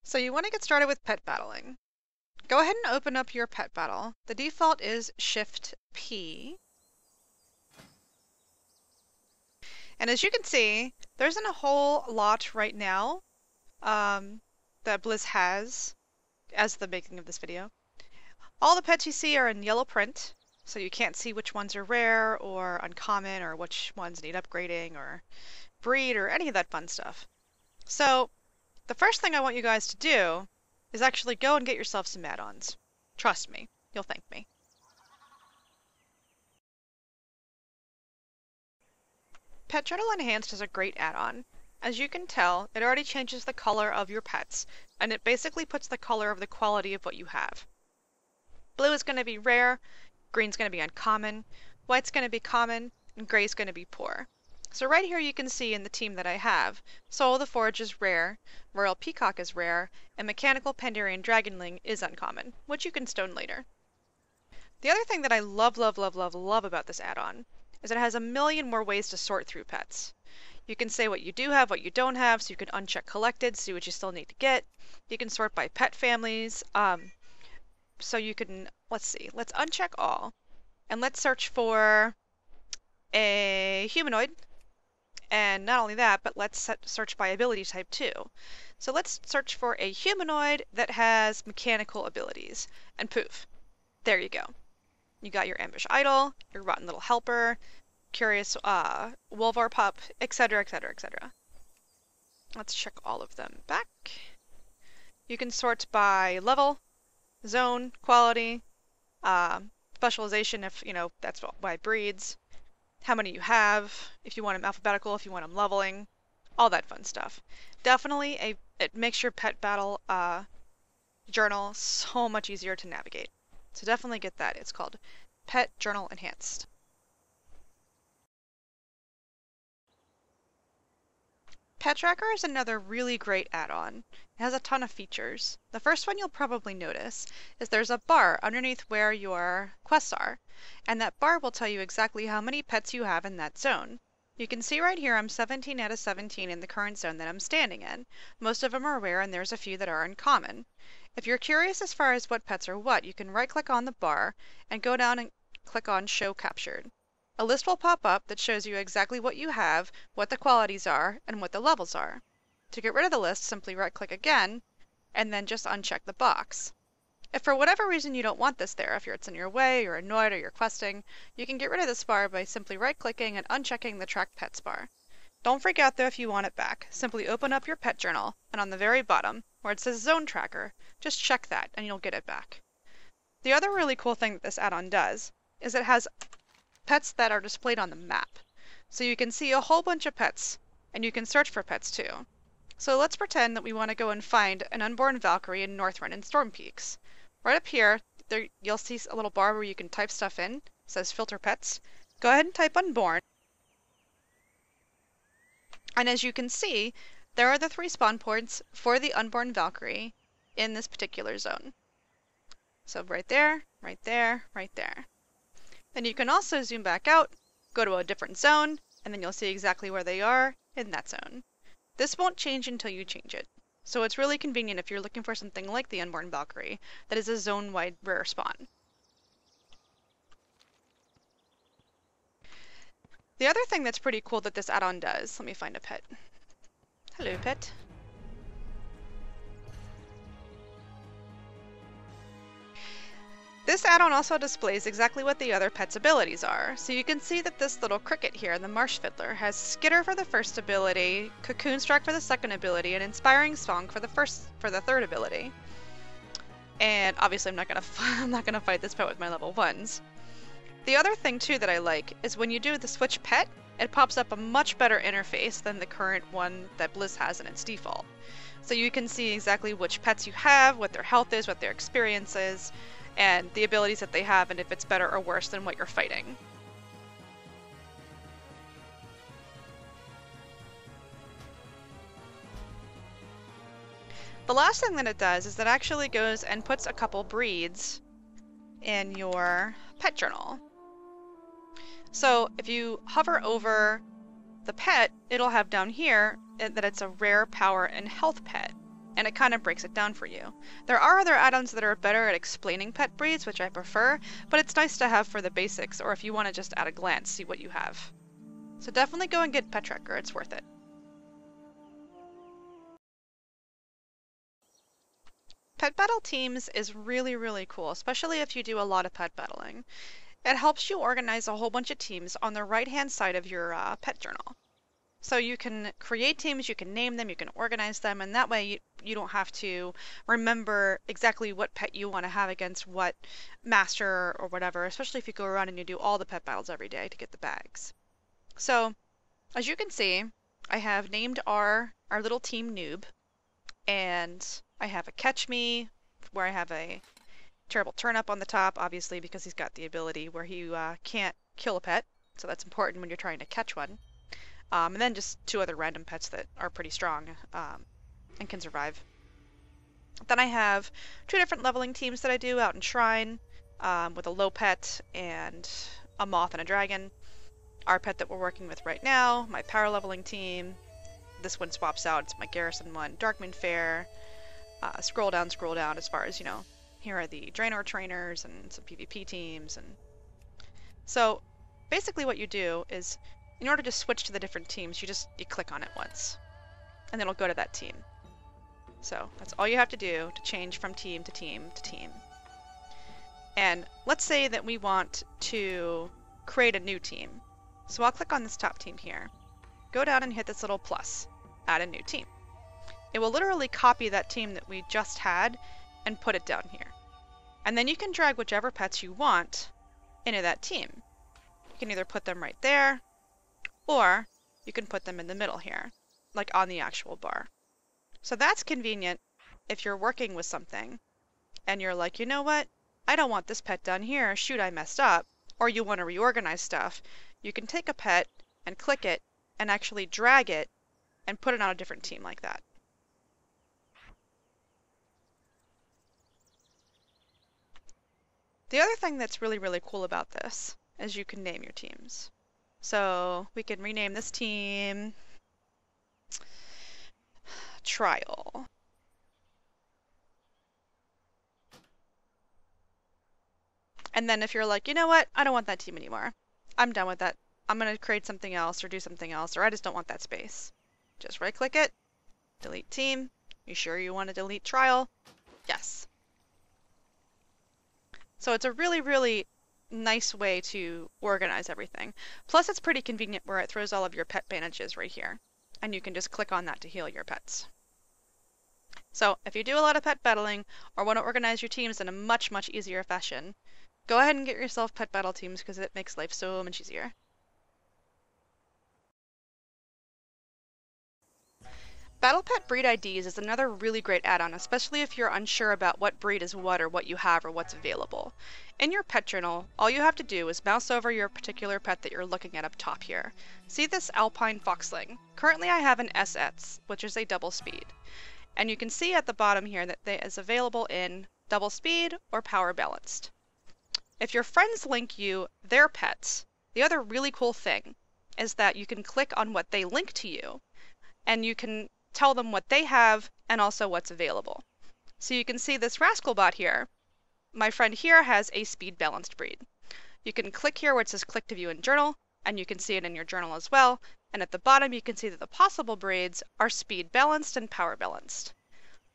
So you want to get started with pet battling. Go ahead and open up your pet battle. The default is Shift P. And as you can see, there isn't a whole lot right now that Blizz has as the making of this video. All the pets you see are in yellow print, so you can't see which ones are rare or uncommon or which ones need upgrading or breed or any of that fun stuff. So the first thing I want you guys to do is actually go and get yourself some add-ons. Trust me, you'll thank me. PetJournal Enhanced is a great add-on. As you can tell, it already changes the color of your pets, and it basically puts the color of the quality of what you have. Blue is going to be rare, green's going to be uncommon, white's going to be common, and gray's going to be poor. So right here you can see in the team that I have, Soul of the Forge is rare, Royal Peacock is rare, and Mechanical Pandarian Dragonling is uncommon, which you can stone later. The other thing that I love about this add-on is it has a million more ways to sort through pets. You can say what you do have, what you don't have, so you can uncheck collected, see what you still need to get. You can sort by pet families, so you can, let's uncheck all, and let's search for a humanoid. And not only that, but let's search by ability type too. So let's search for a humanoid that has mechanical abilities. And poof, there you go. You got your ambush idol, your rotten little helper, curious Wolvar pup, etc, etc, etc. Let's check all of them back. You can sort by level, zone, quality, specialization if, that's by breeds, how many you have, if you want them alphabetical, if you want them leveling, all that fun stuff. Definitely, it makes your pet battle journal so much easier to navigate. So definitely get that. It's called PetJournal Enhanced. PetTracker is another really great add-on. It has a ton of features. The first one you'll probably notice is there's a bar underneath where your quests are, and that bar will tell you exactly how many pets you have in that zone. You can see right here I'm 17 out of 17 in the current zone that I'm standing in. Most of them are rare and there's a few that are uncommon. If you're curious as far as what pets are what, you can right-click on the bar and go down and click on Show Captured. A list will pop up that shows you exactly what you have, what the qualities are, and what the levels are. To get rid of the list, simply right-click again, and then just uncheck the box. If for whatever reason you don't want this there, if it's in your way, you're annoyed, or you're questing, you can get rid of this bar by simply right-clicking and unchecking the Track Pets bar. Don't freak out though if you want it back. Simply open up your pet journal, and on the very bottom, where it says Zone Tracker, just check that, and you'll get it back. The other really cool thing that this add-on does is it has pets that are displayed on the map. So you can see a whole bunch of pets, and you can search for pets too. So let's pretend that we want to go and find an unborn Valkyrie in Northrend and Storm Peaks. Right up here, you'll see a little bar where you can type stuff in. It says Filter Pets. Go ahead and type unborn. And as you can see, there are the 3 spawn points for the unborn Valkyrie in this particular zone. So right there, right there, right there. Then you can also zoom back out, go to a different zone, and then you'll see exactly where they are in that zone. This won't change until you change it. So it's really convenient if you're looking for something like the Unborn Valkyrie that is a zone-wide rare spawn. The other thing that's pretty cool that this add-on does, let me find a pet. Hello, pet. This add-on also displays exactly what the other pet's abilities are. So you can see that this little cricket here, the Marsh Fiddler, has Skitter for the first ability, Cocoon Strike for the second ability, and Inspiring Song for the third ability. And obviously I'm not gonna fight this pet with my level 1s. The other thing too that I like is when you do the switch pet, it pops up a much better interface than the current one that Blizz has in its default. So you can see exactly which pets you have, what their health is, what their experience is, and the abilities that they have, and if it's better or worse than what you're fighting. The last thing that it does is it actually goes and puts a couple breeds in your pet journal. So if you hover over the pet, it'll have down here that it's a rare power and health pet. and it kind of breaks it down for you. There are other add-ons that are better at explaining pet breeds, which I prefer, but it's nice to have for the basics, or if you want to just at a glance see what you have. So definitely go and get PetTracker, it's worth it. PetBattle Teams is really, really cool, especially if you do a lot of pet battling. It helps you organize a whole bunch of teams on the right-hand side of your pet journal. So you can create teams, you can name them, you can organize them, and that way you don't have to remember exactly what pet you want to have against what master or whatever, especially if you go around and you do all the pet battles every day to get the bags. So as you can see, I have named our little team Noob, and I have a Catch Me, where I have a terrible turnip on the top, obviously because he's got the ability where he can't kill a pet, so that's important when you're trying to catch one. And then just 2 other random pets that are pretty strong and can survive. Then I have 2 different leveling teams that I do out in Shrine with a low pet and a moth and a dragon. Our pet that we're working with right now, my power leveling team. This one swaps out, it's my garrison one. Darkmoon Fair. Scroll down as far as, here are the Draenor trainers and some PvP teams. And so basically what you do is, in order to switch to the different teams, you click on it once, and it'll go to that team. So that's all you have to do to change from team to team to team. And let's say that we want to create a new team. So I'll click on this top team here, go down and hit this little plus, add a new team. It will literally copy that team that we just had and put it down here. And then you can drag whichever pets you want into that team. You can either put them right there, or you can put them in the middle here, like on the actual bar. So that's convenient if you're working with something and you're like, you know what? I don't want this pet down here. Shoot, I messed up. Or you want to reorganize stuff. You can take a pet and click it and actually drag it and put it on a different team like that. The other thing that's really, really cool about this is you can name your teams. So we can rename this team Trial. And then if you're like, you know what, I don't want that team anymore. I'm done with that. I'm going to create something else or do something else, or I just don't want that space. Just right click it, delete team. You sure you want to delete Trial? Yes. So it's a really, really nice way to organize everything. Plus it's pretty convenient where it throws all of your pet bandages right here, and you can just click on that to heal your pets. So if you do a lot of pet battling or want to organize your teams in a much, much easier fashion, go ahead and get yourself PetBattle Teams because it makes life so much easier. Battle Pet BreedIDs is another really great add-on, especially if you're unsure about what breed is what or what you have or what's available. In your pet journal, all you have to do is mouse over your particular pet that you're looking at up top here. See this Alpine Foxling? Currently I have an SS, which is a double speed. And you can see at the bottom here that it is available in double speed or power balanced. If your friends link you their pets, the other really cool thing is that you can click on what they link to you, and you can tell them what they have and also what's available. So you can see this Rascalbot here. My friend here has a speed balanced breed. You can click here where it says click to view in journal, and you can see it in your journal as well. And at the bottom you can see that the possible breeds are speed balanced and power balanced.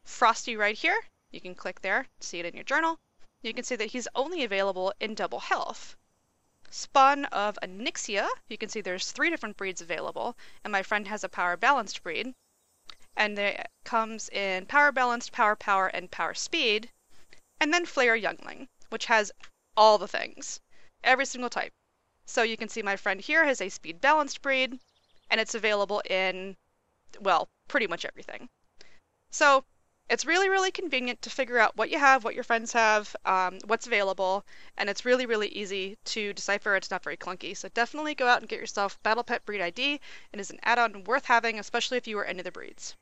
Frosty right here, you can click there, see it in your journal. You can see that he's only available in double health. Spawn of Onyxia, you can see there's 3 different breeds available, and my friend has a power balanced breed. And it comes in power balanced, power, and power speed. And then Flare Youngling, which has all the things, every single type. So you can see my friend here has a speed balanced breed, and it's available in, well, pretty much everything. So it's really, really convenient to figure out what you have, what your friends have, what's available, and it's really, really easy to decipher. It's not very clunky. So definitely go out and get yourself Battle Pet BreedID. It is an add-on worth having, especially if you are into the breeds.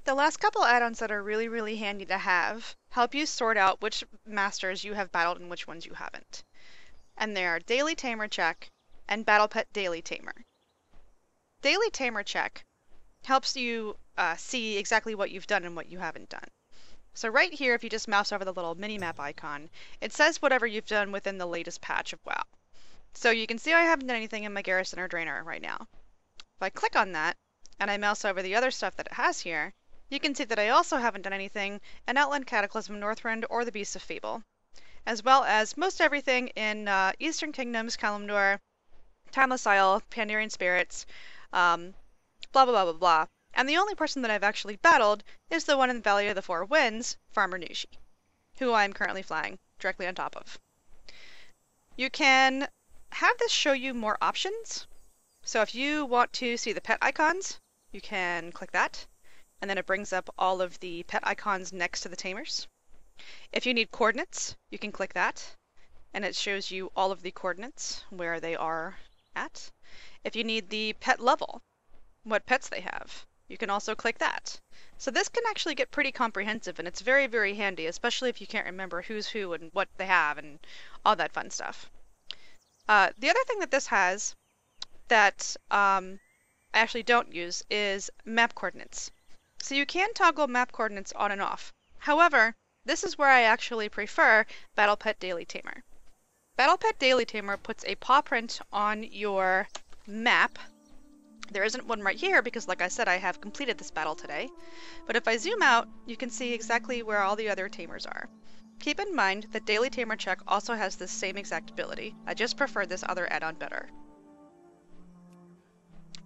The last couple add-ons that are really, really handy to have help you sort out which masters you have battled and which ones you haven't. And they are Daily Tamer Check and Battle Pet Daily Tamer. Daily Tamer Check helps you see exactly what you've done and what you haven't done. So right here, if you just mouse over the little mini-map icon, it says whatever you've done within the latest patch of WoW. So you can see I haven't done anything in my Garrison or Drainer right now. If I click on that, and I mouse over the other stuff that it has here, you can see that I also haven't done anything in Outland Cataclysm, Northrend, or the Beasts of Fable, as well as most everything in Eastern Kingdoms, Kalimdor, Timeless Isle, Pandarian Spirits, blah blah blah blah blah. And the only person that I've actually battled is the one in the Valley of the Four Winds, Farmer Nushi, who I'm currently flying directly on top of. You can have this show you more options. So if you want to see the pet icons, you can click that, and then it brings up all of the pet icons next to the tamers. If you need coordinates, you can click that, and it shows you all of the coordinates where they are at. If you need the pet level, what pets they have, you can also click that. So this can actually get pretty comprehensive, and it's very, very handy, especially if you can't remember who's who and what they have and all that fun stuff. The other thing that this has that I actually don't use is map coordinates. So you can toggle map coordinates on and off. However, this is where I actually prefer Battle Pet Daily Tamer. Battle Pet Daily Tamer puts a paw print on your map. There isn't one right here because, like I said, I have completed this battle today. But if I zoom out, you can see exactly where all the other tamers are. Keep in mind that Daily Tamer Check also has this same exact ability. I just prefer this other add-on better.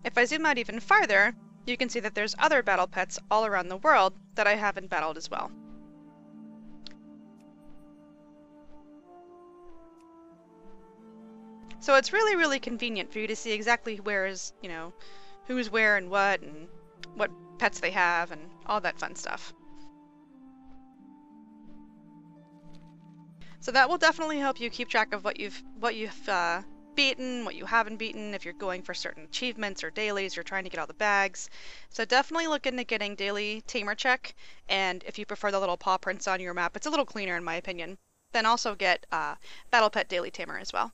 If I zoom out even farther, you can see that there's other battle pets all around the world that I haven't battled as well. So it's really, really convenient for you to see exactly where is, who's where and what pets they have and all that fun stuff. So that will definitely help you keep track of what you've beaten, what you haven't beaten, if you're going for certain achievements or dailies, you're trying to get all the bags. So definitely look into getting Daily Tamer Check, and if you prefer the little paw prints on your map, it's a little cleaner in my opinion. Then also get Battle Pet Daily Tamer as well.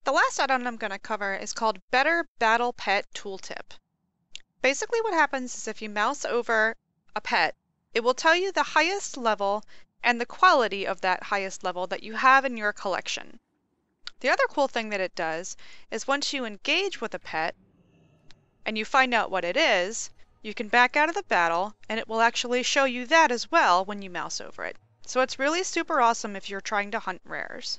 The last add-on I'm going to cover is called Better Battle Pet Tooltip. Basically what happens is if you mouse over a pet, it will tell you the highest level and the quality of that highest level that you have in your collection. The other cool thing that it does is once you engage with a pet and you find out what it is, you can back out of the battle and it will actually show you that as well when you mouse over it. So it's really super awesome if you're trying to hunt rares.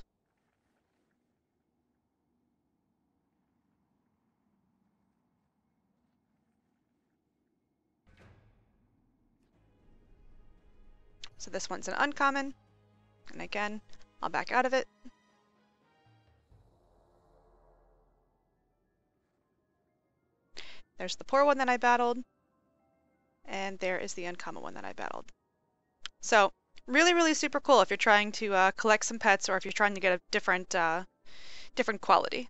So this one's an uncommon, and again, I'll back out of it. There's the poor one that I battled, and there is the uncommon one that I battled. So really, really super cool if you're trying to collect some pets or if you're trying to get a different quality.